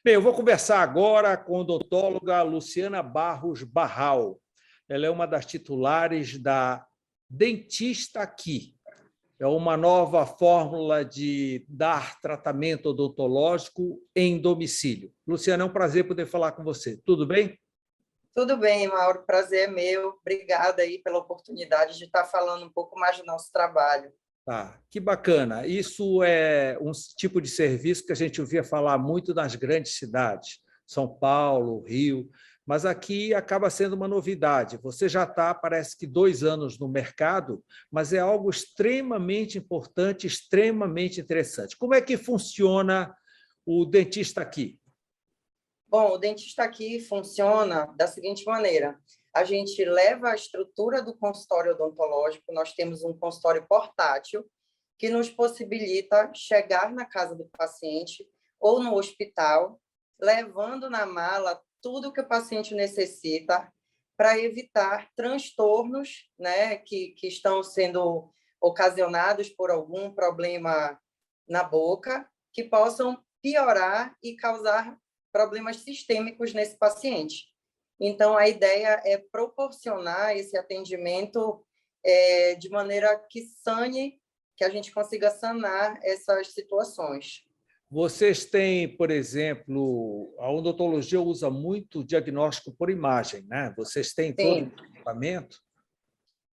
Bem, eu vou conversar agora com a odontóloga Luciana Barros Barral. Ela é uma das titulares da Dentista Aqui. É uma nova fórmula de dar tratamento odontológico em domicílio. Luciana, é um prazer poder falar com você. Tudo bem? Tudo bem, Mauro, prazer é meu. Obrigada aí pela oportunidade de estar falando um pouco mais do nosso trabalho. Tá, que bacana. Isso é um tipo de serviço que a gente ouvia falar muito nas grandes cidades, São Paulo, Rio, mas aqui acaba sendo uma novidade. Você já está, parece que 2 anos no mercado, mas é algo extremamente importante, extremamente interessante. Como é que funciona o Dentista Aqui? Bom, o Dentista Aqui funciona da seguinte maneira: a gente leva a estrutura do consultório odontológico, nós temos um consultório portátil que nos possibilita chegar na casa do paciente ou no hospital, levando na mala tudo que o paciente necessita para evitar transtornos, né, que estão sendo ocasionados por algum problema na boca, que possam piorar e causar problemas sistêmicos nesse paciente. Então, a ideia é proporcionar esse atendimento de maneira que sane, que a gente consiga sanar essas situações. Vocês têm, por exemplo, a odontologia usa muito diagnóstico por imagem, né? Vocês têm todo Sim, o equipamento?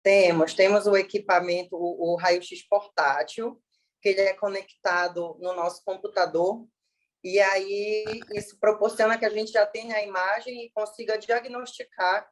temos o equipamento, o raio-x portátil, que ele é conectado no nosso computador, e aí isso proporciona que a gente já tenha a imagem e consiga diagnosticar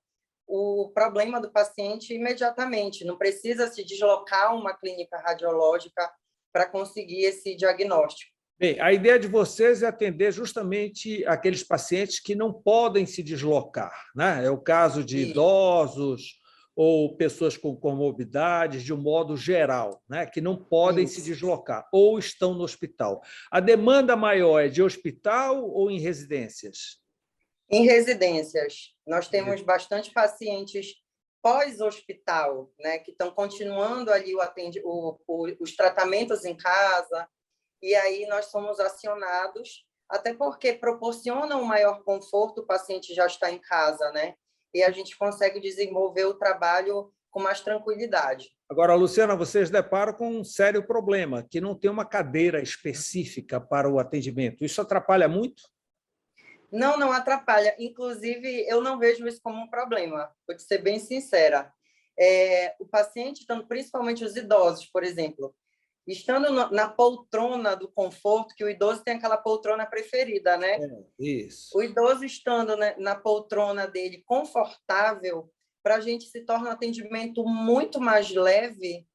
o problema do paciente imediatamente. Não precisa se deslocar a uma clínica radiológica para conseguir esse diagnóstico. Bem, a ideia de vocês é atender justamente aqueles pacientes que não podem se deslocar, né? É o caso de E, idosos ou pessoas com comorbidades, de um modo geral, né? Que não podem se isso. deslocar ou estão no hospital. A demanda maior é de hospital ou em residências? Em residências, nós temos bastante pacientes pós-hospital, né, que estão continuando ali os tratamentos em casa, e aí nós somos acionados, até porque proporciona um maior conforto, o paciente já está em casa, né? E a gente consegue desenvolver o trabalho com mais tranquilidade. Agora, Luciana, vocês deparam com um sério problema, que não tem uma cadeira específica para o atendimento. Isso atrapalha muito? Não, não atrapalha. Inclusive, eu não vejo isso como um problema, vou te ser bem sincera. O paciente, estando, principalmente os idosos, por exemplo, estando na poltrona do conforto, que o idoso tem aquela poltrona preferida, né? Isso. O idoso estando, né, na poltrona dele confortável, para a gente se torna um atendimento muito mais leve,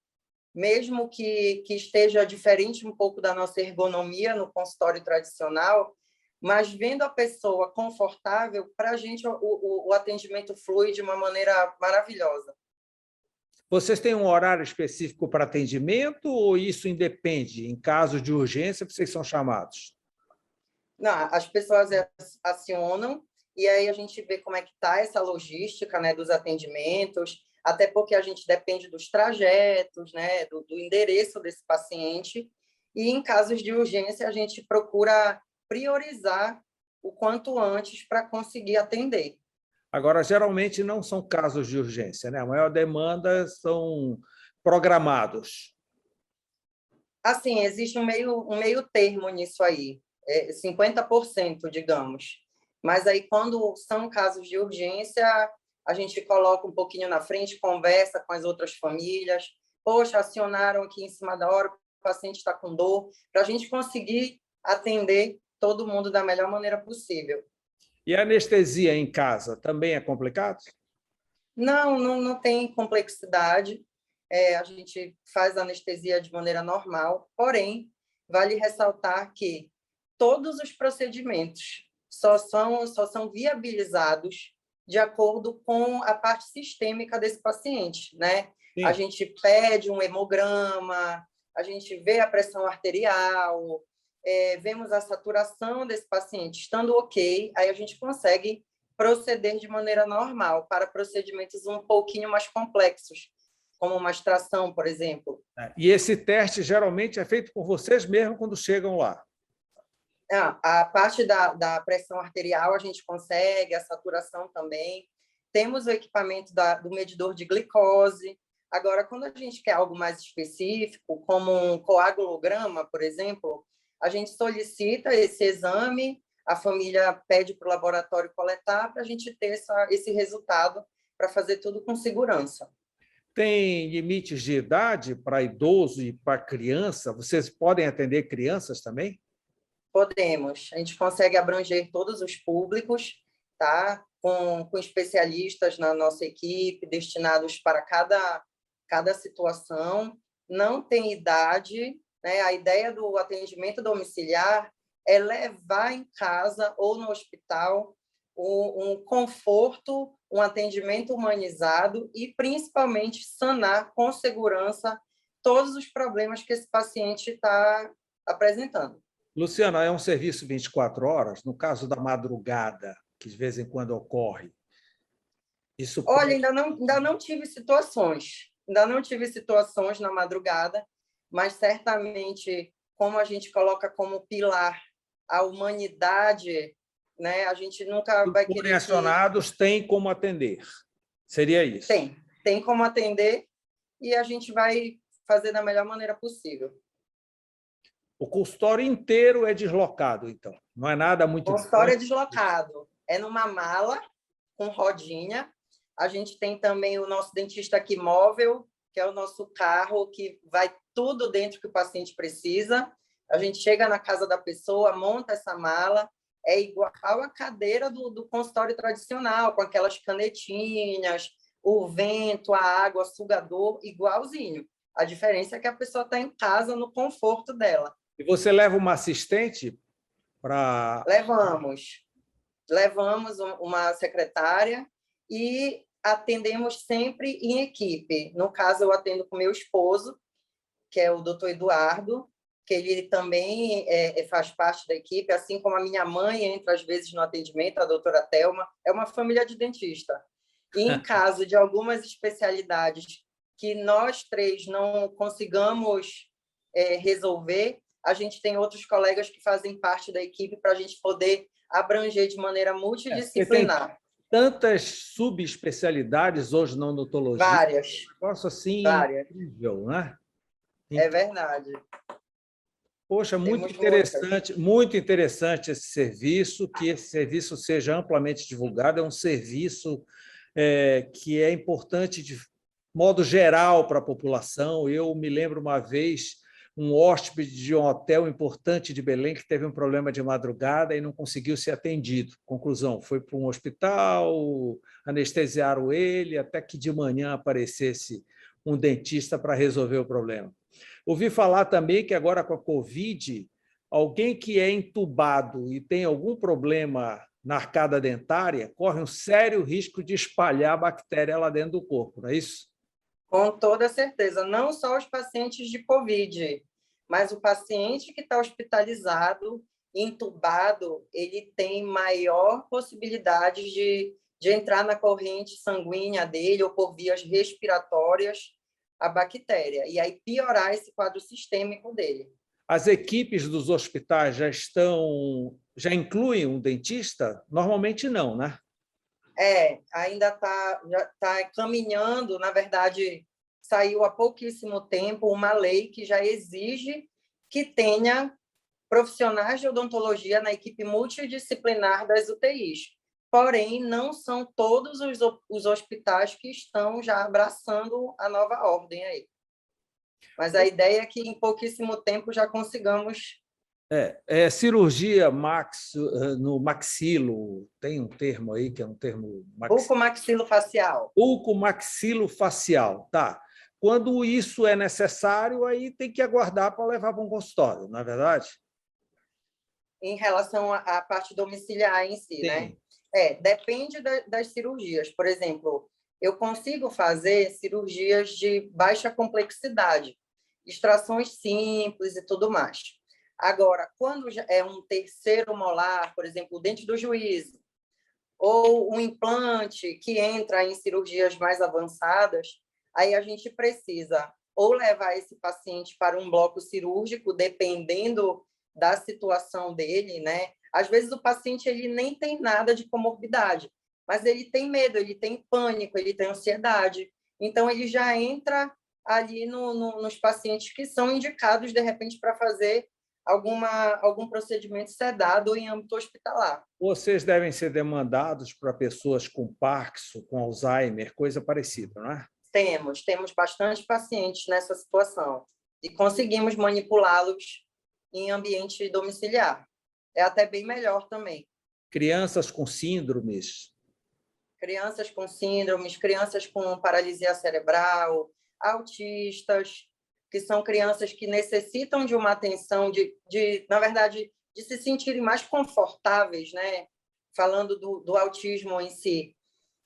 mesmo que esteja diferente um pouco da nossa ergonomia no consultório tradicional, mas vendo a pessoa confortável, para a gente o atendimento flui de uma maneira maravilhosa. Vocês têm um horário específico para atendimento ou isso independe? Em caso de urgência, vocês são chamados? Não, as pessoas acionam e aí a gente vê como é que está essa logística, né, dos atendimentos, até porque a gente depende dos trajetos, né, do endereço desse paciente, e em casos de urgência a gente procura priorizar o quanto antes para conseguir atender. Agora, geralmente não são casos de urgência, né? A maior demanda são programados. Assim, existe um meio termo nisso aí, 50%, digamos. Mas aí, quando são casos de urgência, a gente coloca um pouquinho na frente, conversa com as outras famílias. Poxa, acionaram aqui em cima da hora, o paciente está com dor, para a gente conseguir atender todo mundo da melhor maneira possível. E a anestesia em casa também é complicado? Não, não, não tem complexidade. A gente faz a anestesia de maneira normal, porém, vale ressaltar que todos os procedimentos só são viabilizados de acordo com a parte sistêmica desse paciente, né? A Sim. gente pede um hemograma, a gente vê a pressão arterial, vemos a saturação desse paciente. Estando ok, aí a gente consegue proceder de maneira normal para procedimentos um pouquinho mais complexos, como uma extração, por exemplo. E esse teste geralmente é feito por vocês mesmos quando chegam lá? A parte da pressão arterial a gente consegue, a saturação também. Temos o equipamento do medidor de glicose. Agora, quando a gente quer algo mais específico, como um coagulograma, por exemplo, a gente solicita esse exame, a família pede para o laboratório coletar para a gente ter esse resultado para fazer tudo com segurança. Tem limites de idade para idoso e para criança? Vocês podem atender crianças também? Podemos. A gente consegue abranger todos os públicos, tá? Com especialistas na nossa equipe, destinados para cada situação. Não tem idade, né? A ideia do atendimento domiciliar é levar em casa ou no hospital um conforto, um atendimento humanizado e, principalmente, sanar com segurança todos os problemas que esse paciente está apresentando. Luciana, é um serviço 24 horas? No caso da madrugada, que de vez em quando ocorre, isso pode... Olha, ainda não tive situações. Ainda não tive situações na madrugada, mas certamente, como a gente coloca como pilar a humanidade, né, a gente nunca vai forem querer acionados, tem como atender. Seria isso? Tem como atender e a gente vai fazer da melhor maneira possível. O consultório inteiro é deslocado, então. Não é nada muito... O consultório é deslocado. É numa mala, com rodinha. A gente tem também o nosso dentista aqui móvel, que é o nosso carro, que vai tudo dentro que o paciente precisa. A gente chega na casa da pessoa, monta essa mala, é igual à cadeira do consultório tradicional, com aquelas canetinhas, o vento, a água, sugador, igualzinho. A diferença é que a pessoa está em casa, no conforto dela. E você leva uma assistente para... Levamos uma secretária e atendemos sempre em equipe. No caso, eu atendo com meu esposo, que é o doutor Eduardo, que ele também faz parte da equipe, assim como a minha mãe entra às vezes no atendimento, a doutora Thelma. É uma família de dentista. E em caso de algumas especialidades que nós três não consigamos resolver, a gente tem outros colegas que fazem parte da equipe para a gente poder abranger de maneira multidisciplinar. Tantas subespecialidades hoje na odontologia. Várias. Um negócio assim incrível, né? É verdade. Poxa, muito interessante esse serviço, que esse serviço seja amplamente divulgado. É um serviço que é importante de modo geral para a população. Eu me lembro uma vez um hóspede de um hotel importante de Belém que teve um problema de madrugada e não conseguiu ser atendido. Conclusão, foi para um hospital, anestesiaram ele, até que de manhã aparecesse um dentista para resolver o problema. Ouvi falar também que agora com a Covid, alguém que é entubado e tem algum problema na arcada dentária corre um sério risco de espalhar a bactéria lá dentro do corpo, não é isso? Com toda certeza, não só os pacientes de Covid, mas o paciente que está hospitalizado, entubado, ele tem maior possibilidade de entrar na corrente sanguínea dele ou por vias respiratórias a bactéria, e aí piorar esse quadro sistêmico dele. As equipes dos hospitais já incluem um dentista? Normalmente não, né? Ainda está caminhando, na verdade, saiu há pouquíssimo tempo uma lei que já exige que tenha profissionais de odontologia na equipe multidisciplinar das UTIs. Porém, não são todos os hospitais que estão já abraçando a nova ordem aí. Mas a ideia é que em pouquíssimo tempo já consigamos... cirurgia no maxilo, tem um termo aí que é um termo... Bucomaxilofacial. Bucomaxilofacial, tá. Quando isso é necessário, aí tem que aguardar para levar para um consultório, não é verdade? Em relação à parte domiciliar em si, Sim. né? Depende das cirurgias. Por exemplo, eu consigo fazer cirurgias de baixa complexidade, extrações simples e tudo mais. Agora, quando é um terceiro molar, por exemplo, o dente do juízo, ou um implante que entra em cirurgias mais avançadas, aí a gente precisa ou levar esse paciente para um bloco cirúrgico, dependendo da situação dele, né? Às vezes o paciente ele nem tem nada de comorbidade, mas ele tem medo, ele tem pânico, ele tem ansiedade. Então, ele já entra ali nos pacientes que são indicados, de repente, para fazer algum procedimento sedado em âmbito hospitalar. Vocês devem ser demandados para pessoas com Parkinson, com Alzheimer, coisa parecida, não é? Temos bastante pacientes nessa situação e conseguimos manipulá-los em ambiente domiciliar. É até bem melhor também. Crianças com síndromes. Crianças com síndromes, crianças com paralisia cerebral, autistas, que são crianças que necessitam de uma atenção, na verdade, de se sentirem mais confortáveis, né? Falando do autismo em si.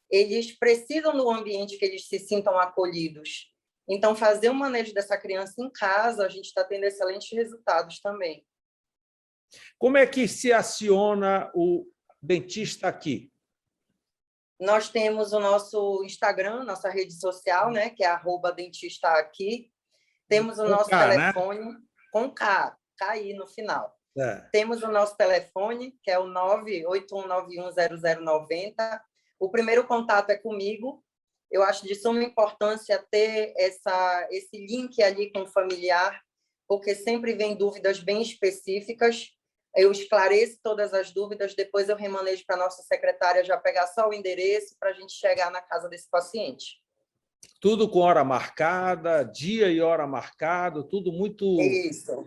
Eles precisam do ambiente que eles se sintam acolhidos. Então, fazer o manejo dessa criança em casa, a gente está tendo excelentes resultados também. Como é que se aciona o dentista aqui? Nós temos o nosso Instagram, nossa rede social, né, que é @dentistaaqui. Temos o nosso telefone, né? Com KI no final. Temos o nosso telefone, que é o 981910090. O primeiro contato é comigo. Eu acho de suma importância ter esse link ali com o familiar, porque sempre vem dúvidas bem específicas. Eu esclareço todas as dúvidas, depois eu remanejo para a nossa secretária já pegar só o endereço para a gente chegar na casa desse paciente. Tudo com hora marcada, dia e hora marcado, tudo muito... Isso.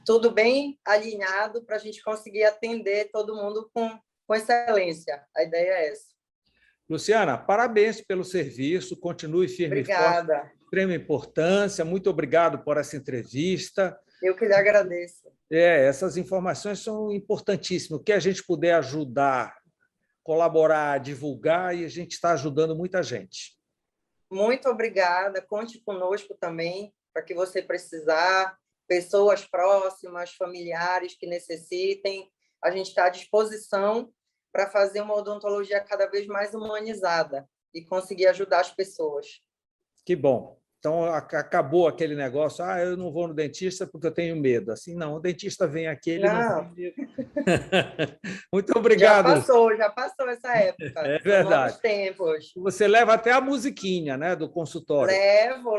Tudo bem alinhado para a gente conseguir atender todo mundo com excelência. A ideia é essa. Luciana, parabéns pelo serviço, continue firme e forte. Obrigada. Extrema importância, muito obrigado por essa entrevista. Eu que lhe agradeço. Essas informações são importantíssimas. O que a gente puder ajudar, colaborar, divulgar, e a gente está ajudando muita gente. Muito obrigada. Conte conosco também, para que você precisar, pessoas próximas, familiares que necessitem. A gente está à disposição para fazer uma odontologia cada vez mais humanizada e conseguir ajudar as pessoas. Que bom. Então, acabou aquele negócio, eu não vou no dentista porque eu tenho medo. Assim, não, o dentista vem aqui, ele não tem medo. Muito obrigado. Já passou essa época. É verdade. Novos tempos. Você leva até a musiquinha, né, do consultório. Levo.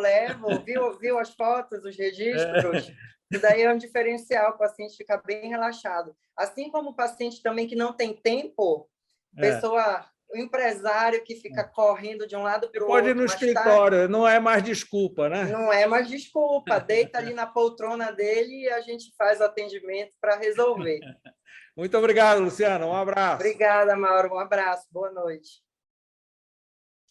Viu as fotos, os registros? Isso daí é um diferencial, o paciente fica bem relaxado. Assim como o paciente também que não tem tempo, o empresário que fica correndo de um lado para o outro. Pode ir no escritório, não é mais desculpa, né? Não é mais desculpa. Deita ali na poltrona dele e a gente faz o atendimento para resolver. Muito obrigado, Luciana. Um abraço. Obrigada, Mauro. Um abraço. Boa noite.